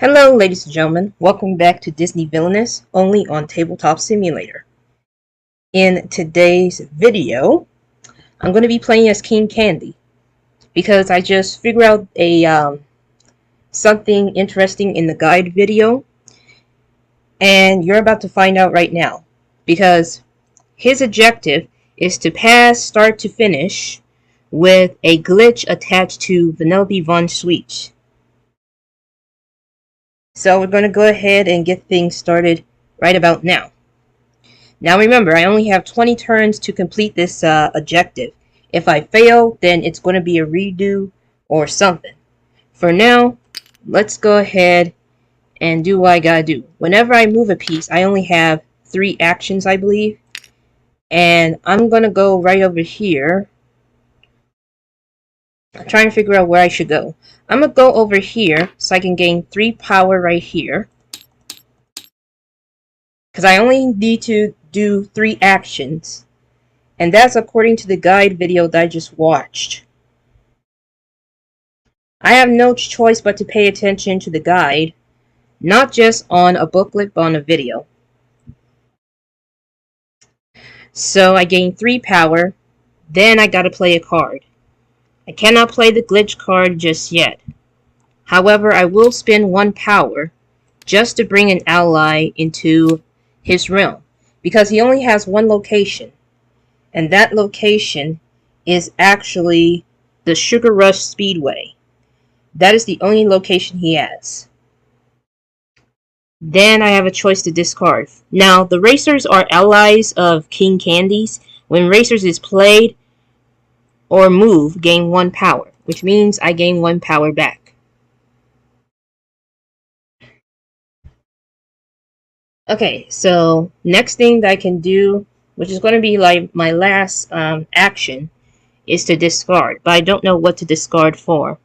Hello, ladies and gentlemen. Welcome back to Disney Villainous, only on Tabletop Simulator. In today's video, I'm going to be playing as King Candy because I just figured out something interesting in the guide video, and you're about to find out right now. Because his objective is to pass start to finish with a glitch attached to Vanellope Von Sweet. So we're going to go ahead and get things started right about now. Now remember, I only have 20 turns to complete this objective. If I fail, then it's going to be a redo or something. For now, let's go ahead and do what I gotta do. Whenever I move a piece, I only have 3 actions, I believe. And I'm going to go right over here. I'm trying to figure out where I should go. I'm going to go over here so I can gain 3 power right here. Because I only need to do 3 actions. And that's according to the guide video that I just watched. I have no choice but to pay attention to the guide. Not just on a booklet, but on a video. So I gain 3 power. Then I gotta play a card. I cannot play the glitch card just yet. However, I will spend 1 power just to bring an ally into his realm, because he only has 1 location, and that location is actually the Sugar Rush Speedway. That is the only location he has. Then I have a choice to discard. Now, the racers are allies of King Candy's. When racers is played or move, gain 1 power, which means I gain 1 power back. Okay, so next thing that I can do, which is going to be like my last action, is to discard, but I don't know what to discard for.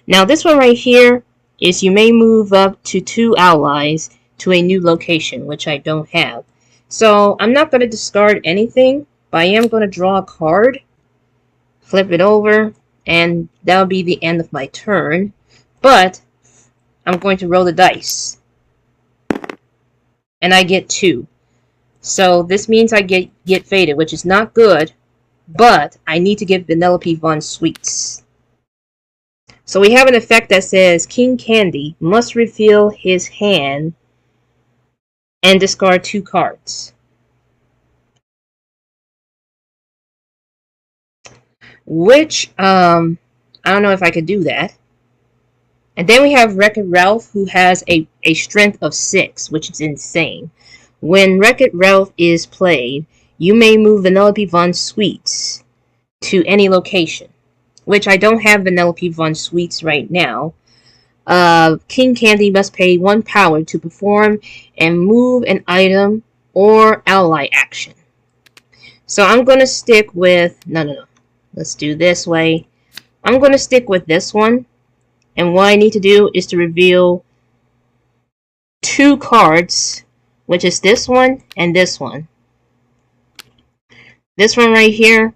Now this one right here is you may move up to 2 allies to a new location, which I don't have. So I'm not going to discard anything, but I am going to draw a card, flip it over, and that'll be the end of my turn. But I'm going to roll the dice. And I get 2. So this means I get faded, which is not good, but I need to give Vanellope Von Sweets. So we have an effect that says King Candy must reveal his hand and discard 2 cards. Which, I don't know if I could do that. And then we have Wreck-It Ralph, who has a strength of 6, which is insane. When Wreck-It Ralph is played, you may move Vanellope Von Sweets to any location. Which I don't have Vanellope Von Sweets right now. King Candy must pay 1 power to perform and move an item or ally action. So I'm going to stick with... No. Let's do this way. I'm going to stick with this one. And what I need to do is to reveal 2 cards, which is this one and this one. This one right here,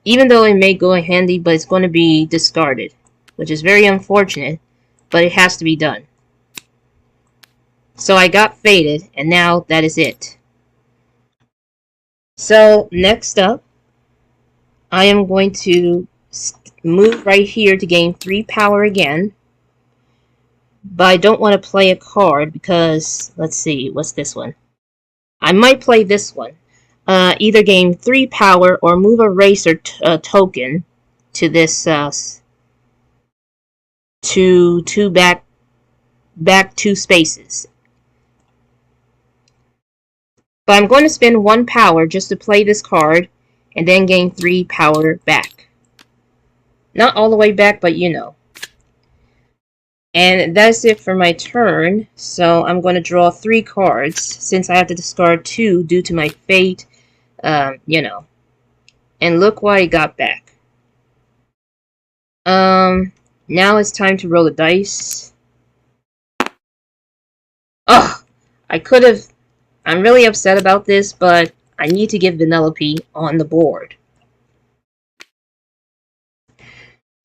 even though it may go in handy, but it's going to be discarded, which is very unfortunate, but it has to be done. So I got faded, and now that is it. So next up, I am going to move right here to gain 3 power again. But I don't want to play a card because, let's see, what's this one? I might play this one. Either gain 3 power or move a racer token to this, to back 2 spaces. But I'm going to spend 1 power just to play this card and then gain 3 power back. Not all the way back, but you know. And that's it for my turn, so I'm going to draw 3 cards, since I have to discard 2 due to my fate, you know. And look what I got back. Now it's time to roll the dice. Oh! I'm really upset about this, but I need to get Vanellope on the board.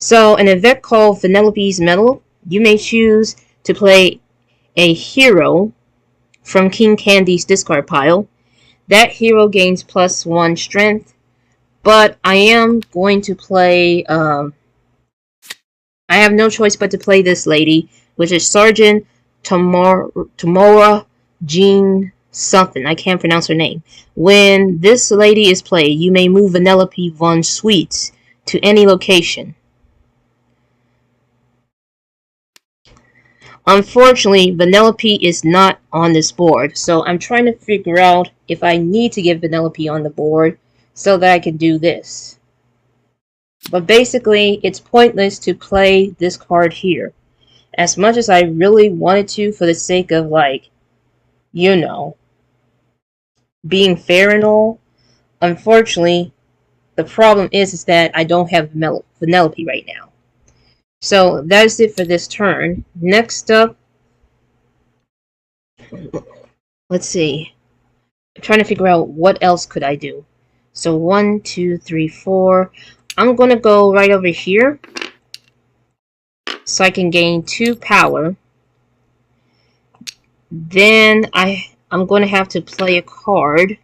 So, an event called Vanellope's Medal. You may choose to play a hero from King Candy's discard pile. That hero gains +1 strength, but I am going to play, I have no choice but to play this lady, which is Sergeant Tamora Jean something. I can't pronounce her name. When this lady is played, you may move Vanellope von Sweets to any location. Unfortunately, Vanellope is not on this board, so I'm trying to figure out if I need to get Vanellope on the board so that I can do this. But basically, it's pointless to play this card here. As much as I really wanted to for the sake of, like, you know, being fair and all, unfortunately, the problem is that I don't have Vanellope right now. So that is it for this turn. Next up, let's see. I'm trying to figure out what else could I do. So 1, 2, 3, 4. I'm going to go right over here so I can gain 2 power. Then I'm going to have to play a card,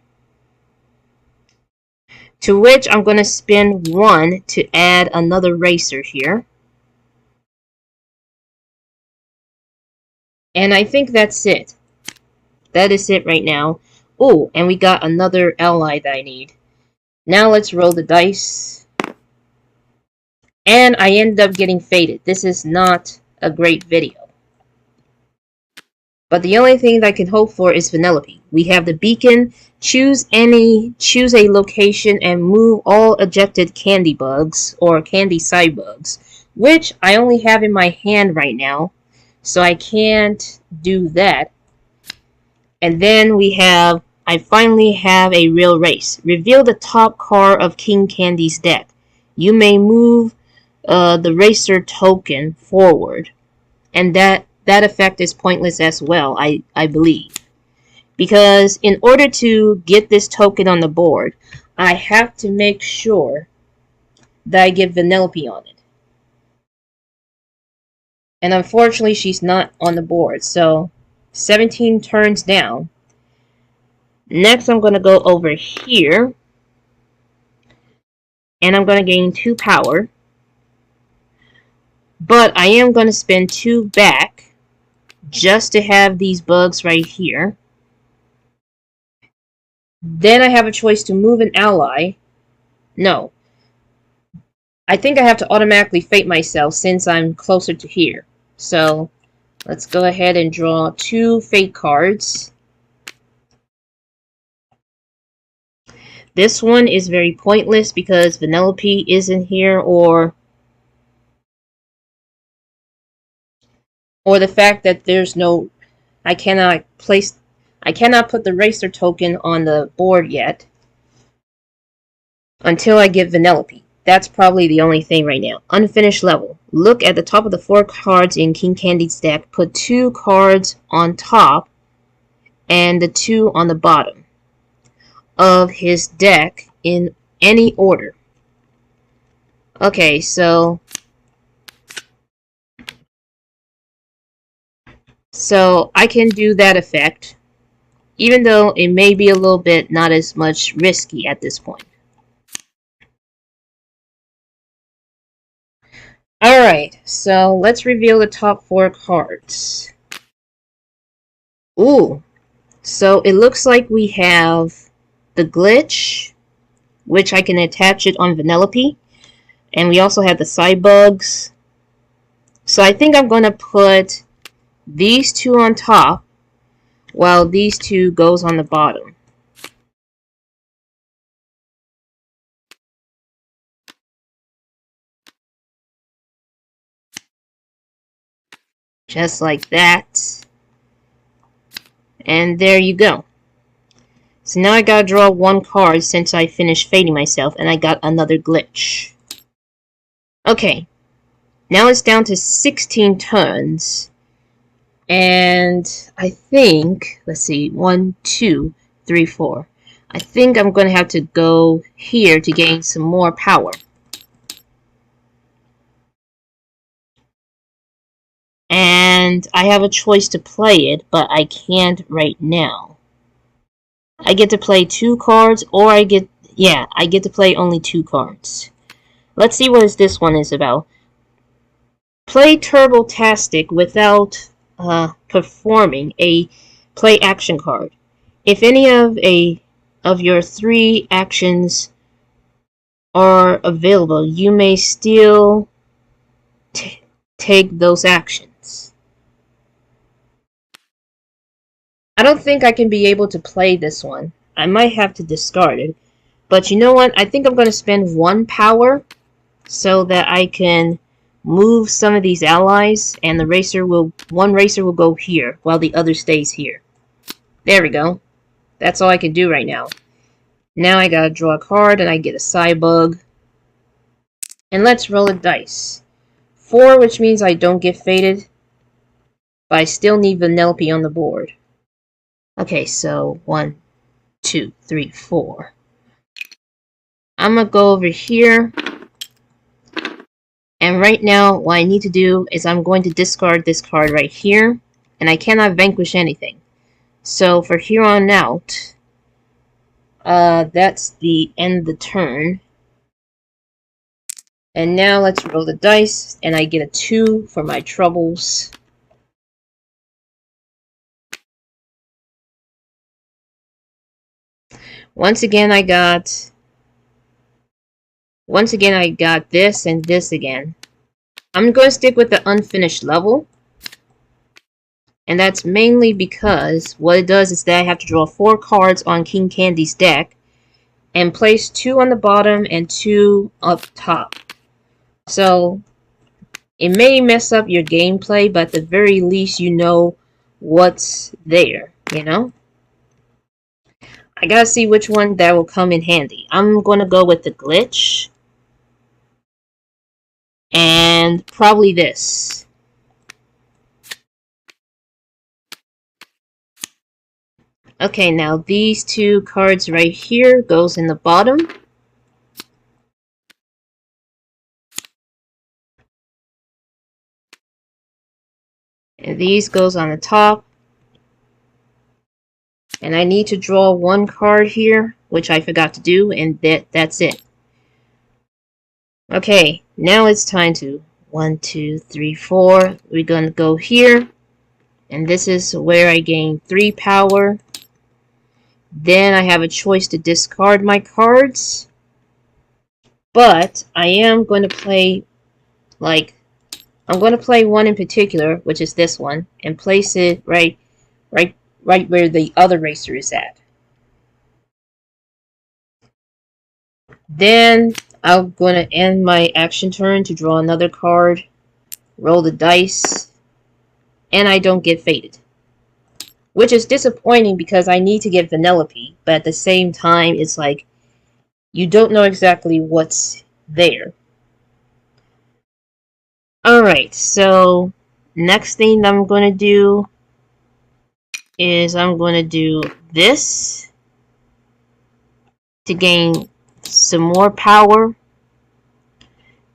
to which I'm going to spend 1 to add another racer here. And I think that's it. That is it right now. Oh, and we got another ally that I need. Now let's roll the dice. And I ended up getting faded. This is not a great video. But the only thing that I can hope for is Vanellope. We have the beacon. Choose a location and move all ejected candy bugs or candy side bugs, which I only have in my hand right now. So I can't do that. And then I finally have a real race. Reveal the top card of King Candy's deck. You may move the racer token forward. And that effect is pointless as well, I believe. Because in order to get this token on the board, I have to make sure that I get Vanellope on it. And unfortunately, she's not on the board. So, 17 turns down. Next, I'm going to go over here. And I'm going to gain 2 power. But I am going to spend 2 back just to have these bugs right here. Then I have a choice to move an ally. No. I think I have to automatically fate myself since I'm closer to here. So, let's go ahead and draw 2 fate cards. This one is very pointless because Vanellope isn't here, or the fact that there's no... I cannot put the racer token on the board yet until I get Vanellope. That's probably the only thing right now. Unfinished level. Look at the top of the 4 cards in King Candy's deck. Put 2 cards on top and the 2 on the bottom of his deck in any order. Okay, so I can do that effect, even though it may be a little bit not as much risky at this point. Alright, so let's reveal the top 4 cards. Ooh, so it looks like we have the glitch, which I can attach it on Vanellope, and we also have the side bugs. So I think I'm going to put these 2 on top, while these 2 goes on the bottom. Just like that. And there you go. So now I gotta draw 1 card since I finished fading myself, and I got another glitch. Okay. Now it's down to 16 turns. And I think, let's see, 1, 2, 3, 4. I think I'm going to have to go here to gain some more power. And and I have a choice to play it, but I can't right now. I get to play 2 cards, or I get to play only 2 cards. Let's see what this one is about. Play Turbotastic without performing a play action card. If any of your 3 actions are available, you may still take those actions. I don't think I can be able to play this one. I might have to discard it. But you know what? I think I'm going to spend 1 power so that I can move some of these allies, and one racer will go here while the other stays here. There we go. That's all I can do right now. Now I gotta draw a card and I get a Cybug. And let's roll a dice. 4, which means I don't get faded, but I still need Vanellope on the board. Okay, so 1, 2, 3, 4. I'm gonna go over here. And right now, what I need to do is I'm going to discard this card right here. And I cannot vanquish anything. So for here on out, that's the end of the turn. And now let's roll the dice. And I get a 2 for my troubles. Once again, I got this and this again. I'm going to stick with the unfinished level. And that's mainly because what it does is that I have to draw 4 cards on King Candy's deck and place 2 on the bottom and 2 up top. So it may mess up your gameplay, but at the very least you know what's there, you know? I gotta see which one that will come in handy. I'm gonna go with the glitch. And probably this. Okay, now these 2 cards right here goes in the bottom. And these goes on the top. And I need to draw 1 card here, which I forgot to do, and that's it. Okay, now it's time to 1, 2, 3, 4. We're gonna go here. And this is where I gain 3 power. Then I have a choice to discard my cards. But I am going to play, I'm going to play one in particular, which is this one, and place it right where the other racer is at. Then I'm going to end my action turn to draw another card, roll the dice, and I don't get faded. Which is disappointing because I need to get Vanellope, but at the same time, it's like, you don't know exactly what's there. Alright, so next thing I'm going to do is I'm going to do this to gain some more power.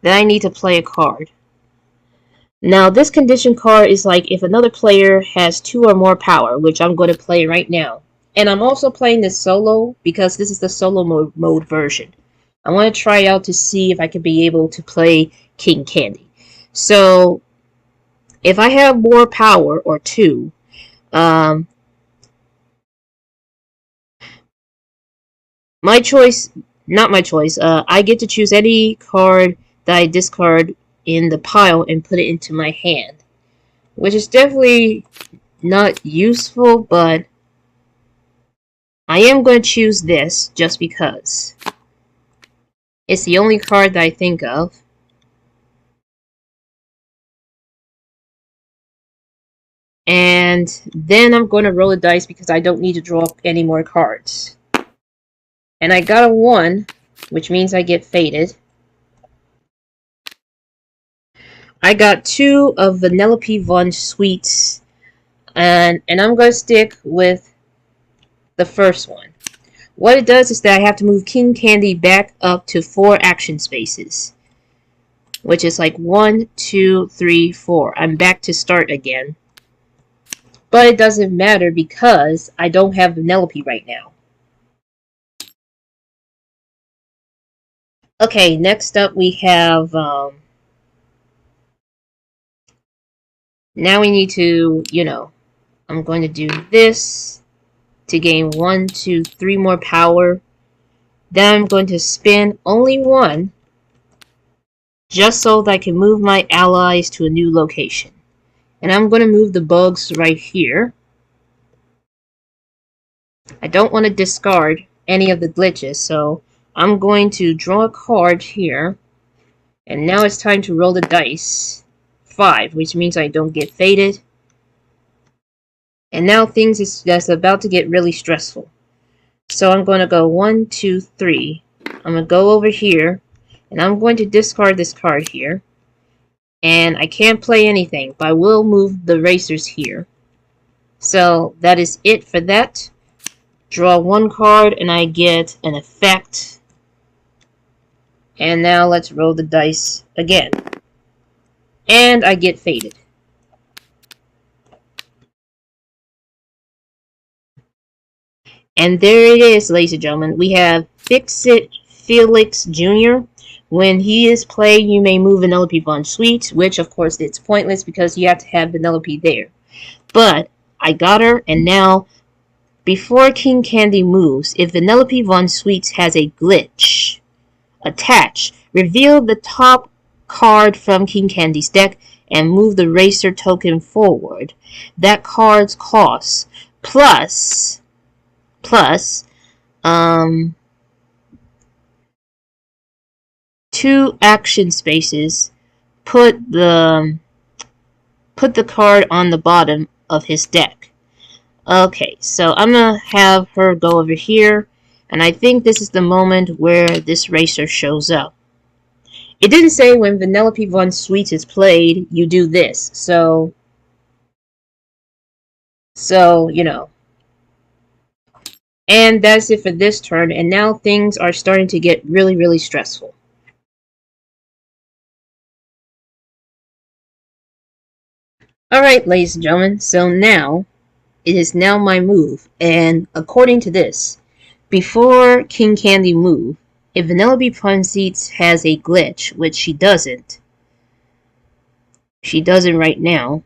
Then I need to play a card. Now, this condition card is like if another player has 2 or more power, which I'm going to play right now. And I'm also playing this solo because this is the solo mode version. I want to try out to see if I can be able to play King Candy. So, if I have more power, or 2, my choice, not my choice, I get to choose any card that I discard in the pile and put it into my hand. Which is definitely not useful, but I am going to choose this just because. It's the only card that I think of. And then I'm going to roll a dice because I don't need to draw any more cards. And I got a 1, which means I get faded. I got 2 of Vanellope Von Sweets. And I'm going to stick with the first one. What it does is that I have to move King Candy back up to 4 action spaces. Which is like 1, 2, 3, 4. I'm back to start again. But it doesn't matter because I don't have Vanellope right now. Okay, next up we have, now we need to, I'm going to do this to gain 1, 2, 3 more power. Then I'm going to spin only one, just so that I can move my allies to a new location. And I'm going to move the bugs right here. I don't want to discard any of the glitches, so I'm going to draw a card here. And now it's time to roll the dice. 5, which means I don't get faded. And now things is that's about to get really stressful. So I'm going to go 1, 2, 3. I'm going to go over here, and I'm going to discard this card here. And I can't play anything, but I will move the racers here. So that is it for that. Draw one card, and I get an effect. And now let's roll the dice again. And I get faded. And there it is, ladies and gentlemen. We have Fix-It Felix Jr. When he is played, you may move Vanellope Von Sweet, which of course it's pointless because you have to have Vanellope there. But I got her, and now, before King Candy moves, if Vanellope Von Sweet has a glitch attached, reveal the top card from King Candy's deck and move the racer token forward. That card's cost plus 2 action spaces. Put the card on the bottom of his deck. Okay, so I'm gonna have her go over here, and I think this is the moment where this racer shows up. It didn't say when Vanellope Von Sweet is played, you do this. So you know. And that's it for this turn, and now things are starting to get really, really stressful. Alright, ladies and gentlemen, so now, it is now my move, and according to this, before King Candy move, if Vanellope Von Sweet has a glitch, which she doesn't right now,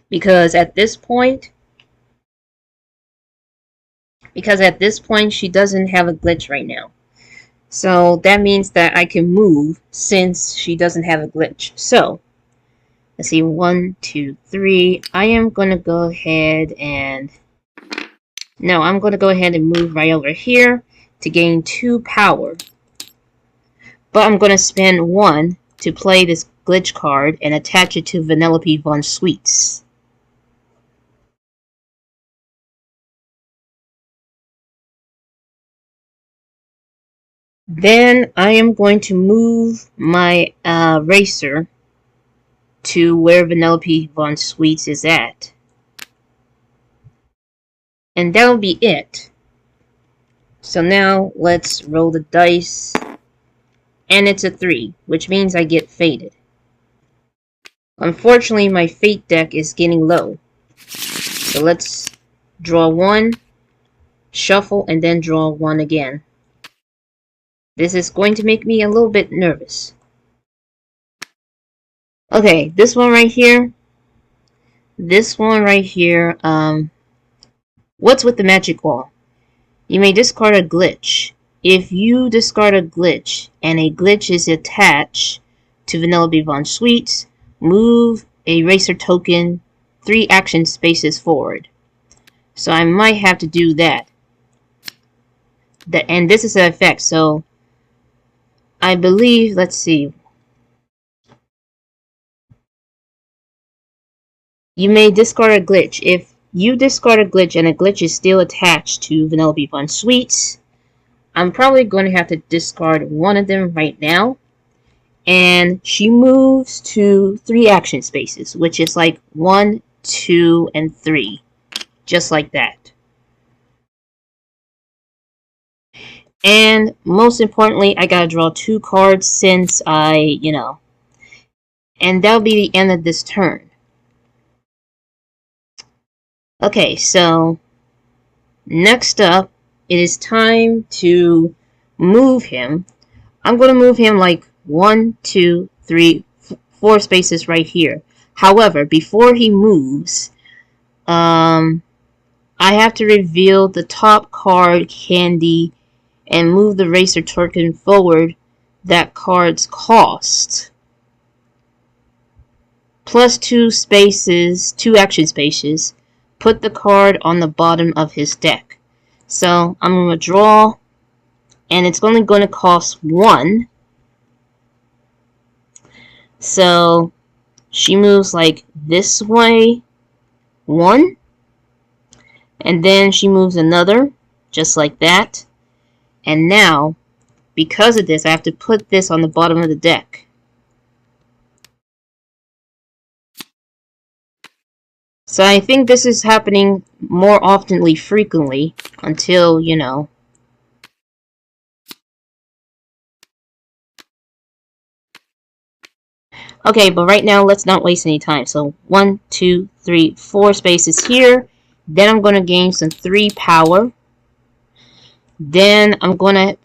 because at this point she doesn't have a glitch right now. So that means that I can move since she doesn't have a glitch. So, let's see, 1, 2, 3. I am going to go ahead and... No, I'm going to go ahead and move right over here to gain 2 power. But I'm going to spend 1 to play this glitch card and attach it to Vanellope Von Sweets. Then I am going to move my racer to where Vanellope Von Sweets is at. And that'll be it. So now let's roll the dice. And it's a 3, which means I get faded. Unfortunately, my fate deck is getting low. So let's draw 1, shuffle, and then draw 1 again. This is going to make me a little bit nervous. Okay, this one right here. What's with the magic wall? You may discard a glitch. If you discard a glitch, and a glitch is attached to Vanellope Von Sweet, move a racer token 3 action spaces forward. So I might have to do that. And this is an effect, so I believe, let's see. You may discard a glitch. If you discard a glitch and a glitch is still attached to Vanellope Von Sweet, I'm probably going to have to discard one of them right now. And she moves to 3 action spaces, which is like 1, 2, and 3. Just like that. And most importantly, I gotta draw 2 cards since and that'll be the end of this turn. Okay, so next up, it is time to move him. I'm going to move him like 1, 2, 3, 4 spaces right here. However, before he moves, I have to reveal the top card candy and move the racer token forward that card's cost. Plus 2 spaces, 2 action spaces. Put the card on the bottom of his deck. So I'm going to draw, and it's only going to cost 1. So she moves like this way, 1. And then she moves another, just like that. And now, because of this, I have to put this on the bottom of the deck. So I think this is happening more oftenly, frequently, until, you know. Okay, but right now, let's not waste any time. So 1, 2, 3, 4 spaces here. Then I'm going to gain some 3 power. Then I'm going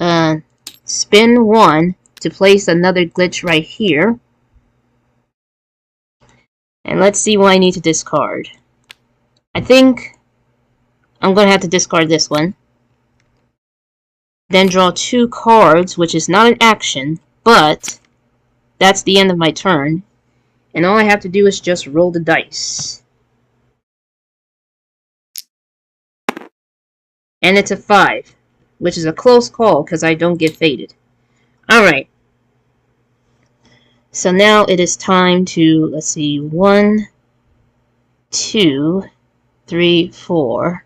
to spin 1 to place another glitch right here. And let's see what I need to discard. I think I'm going to have to discard this one. Then draw 2 cards, which is not an action, but that's the end of my turn. And all I have to do is just roll the dice. And it's a 5, which is a close call because I don't get faded. Alright. So now it is time to, let's see, 1, 2, 3, 4.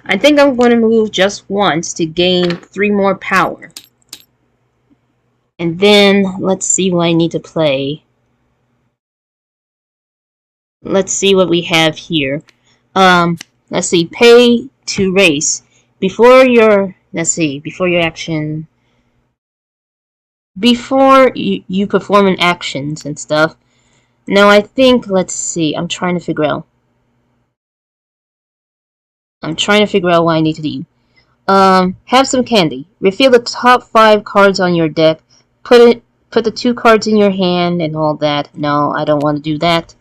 I think I'm going to move just once to gain 3 more power. And then, let's see what I need to play. Let's see what we have here. Let's see, pay to race. Before your action, before you perform an actions and stuff. Now I think, let's see, I'm trying to figure out what I need to do. Have some candy. Reveal the top 5 cards on your deck. Put the 2 cards in your hand and all that. No, I don't want to do that.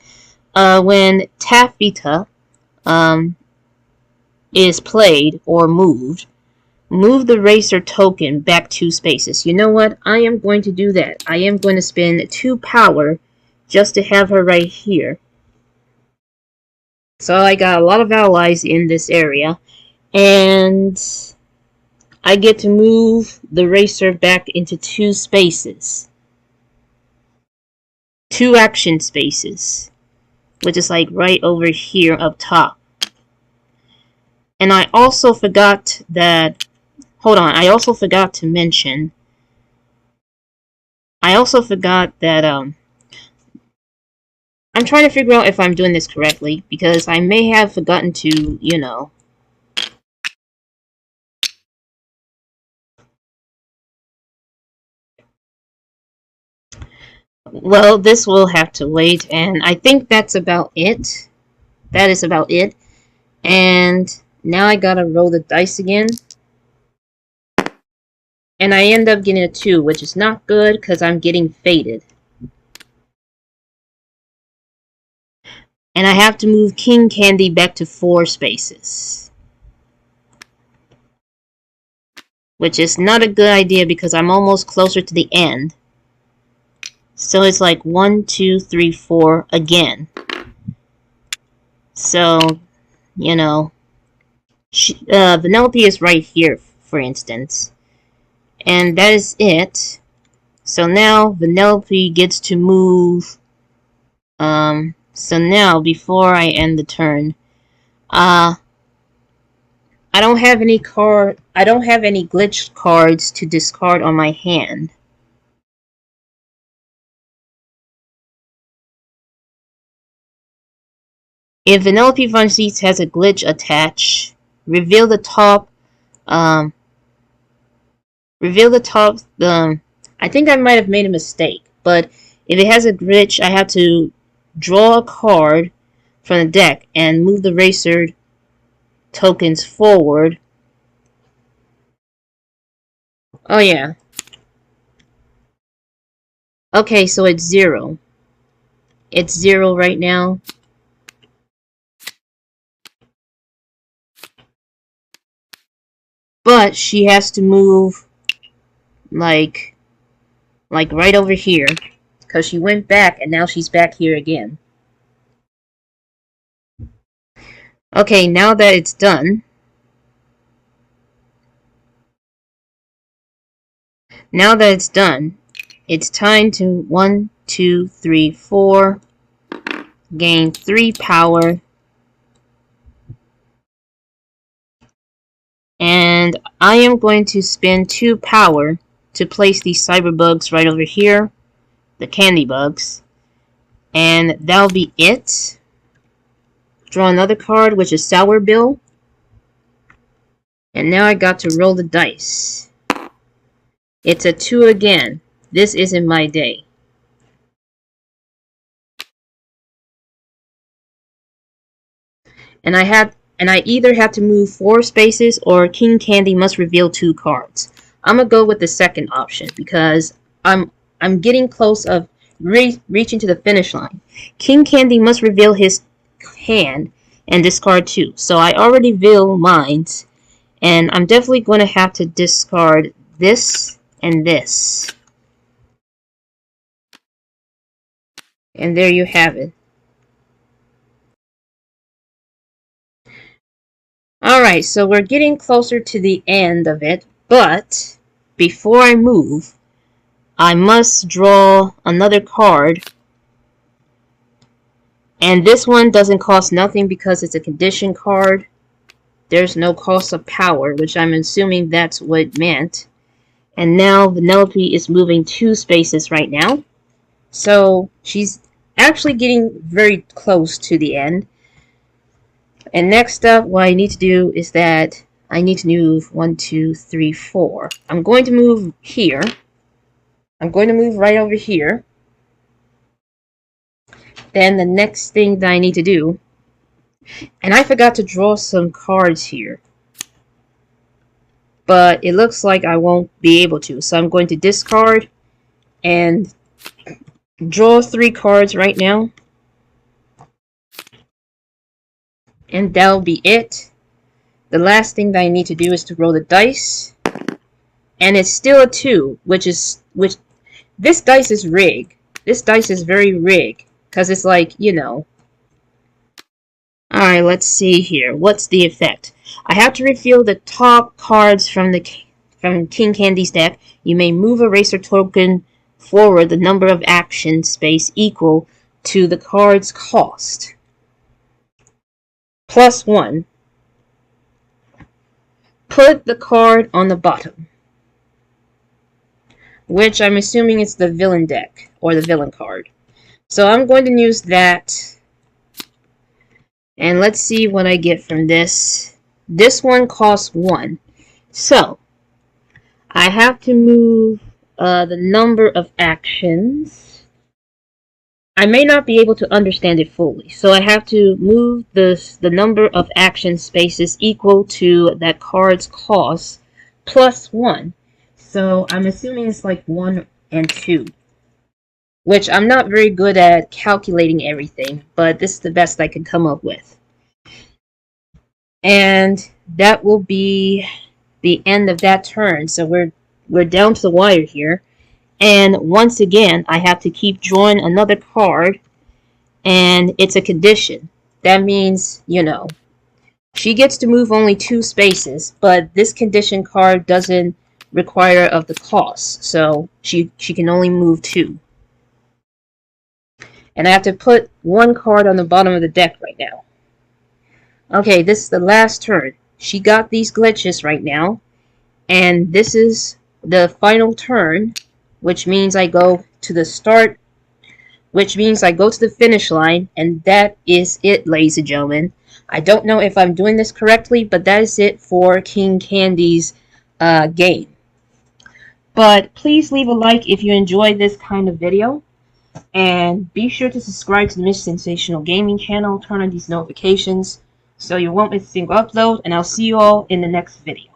When Taffeta is played or moved, move the racer token back 2 spaces. You know what? I am going to do that. I am going to spend 2 power just to have her right here. So I got a lot of allies in this area, and I get to move the racer back into 2 spaces. 2 action spaces, which is like right over here up top. And I also forgot that, hold on, I also forgot to mention, I'm trying to figure out if I'm doing this correctly, because I may have forgotten to, you know. Well, this will have to wait, and I think that's about it. That is about it. And now I gotta roll the dice again. And I end up getting a 2, which is not good because I'm getting faded. And I have to move King Candy back to 4 spaces. Which is not a good idea because I'm almost closer to the end. So it's like 1, 2, 3, 4 again. So, you know, Vanellope is right here, for instance. And that is it. So now Vanellope gets to move. So now, before I end the turn, I don't have any glitch cards to discard on my hand. If Vanellope Von Seats has a glitch attached, reveal the top reveal the top. I think I might have made a mistake, but if it has a glitch, I have to draw a card from the deck and move the eraser tokens forward. Oh yeah. Okay, so it's 0. It's 0 right now. But she has to move like right over here, because she went back and now she's back here again. Okay, now that it's done, it's time to 1, 2, 3, 4 gain 3 power, and I am going to spend 2 power to place these cyber bugs right over here, the candy bugs, and that'll be it. Draw another card, which is Sour Bill, and now I got to roll the dice. It's a 2 again. This isn't my day. And I either have to move 4 spaces or King Candy must reveal 2 cards. I'm gonna go with the second option because I'm getting close of reaching to the finish line. King Candy must reveal his hand and discard 2. So I already revealed mine, and I'm definitely going to have to discard this and this. And there you have it. Alright, so we're getting closer to the end of it, but before I move, I must draw another card. And this one doesn't cost nothing because it's a condition card. There's no cost of power, which I'm assuming that's what it meant. And now Vanellope is moving 2 spaces right now. So she's actually getting very close to the end. And next up, what I need to do is that I need to move 1, 2, 3, 4. I'm going to move here. I'm going to move right over here. Then the next thing that I need to do, and I forgot to draw some cards here, but it looks like I won't be able to. So I'm going to discard and draw 3 cards right now. And that'll be it. The last thing that I need to do is to roll the dice. And it's still a 2, which this dice is rigged. This dice is very rigged. Because it's like, you know. Alright, let's see here. What's the effect? I have to reveal the top cards from King Candy's deck. You may move a eraser token forward the number of action space equal to the card's cost. +1. Put the card on the bottom. Which I'm assuming is the villain deck, or the villain card. So I'm going to use that. And let's see what I get from this. This one costs 1. So I have to move the number of actions. I may not be able to understand it fully. So I have to move the number of action spaces equal to that card's cost +1. So I'm assuming it's like 1 and 2. Which I'm not very good at calculating everything, but this is the best I can come up with. And that will be the end of that turn. So we're down to the wire here. And once again, I have to keep drawing another card. And it's a condition. That means, you know, she gets to move only 2 spaces, but this condition card doesn't require of the cost. So she can only move 2. And I have to put 1 card on the bottom of the deck right now. Okay, this is the last turn. She got these glitches right now. And this is the final turn, which means I go to the start, which means I go to the finish line, and that is it, ladies and gentlemen. I don't know if I'm doing this correctly, but that is it for King Candy's game. But please leave a like if you enjoyed this kind of video. And be sure to subscribe to the Miss Sensational Gaming channel. Turn on these notifications so you won't miss a single upload. And I'll see you all in the next video.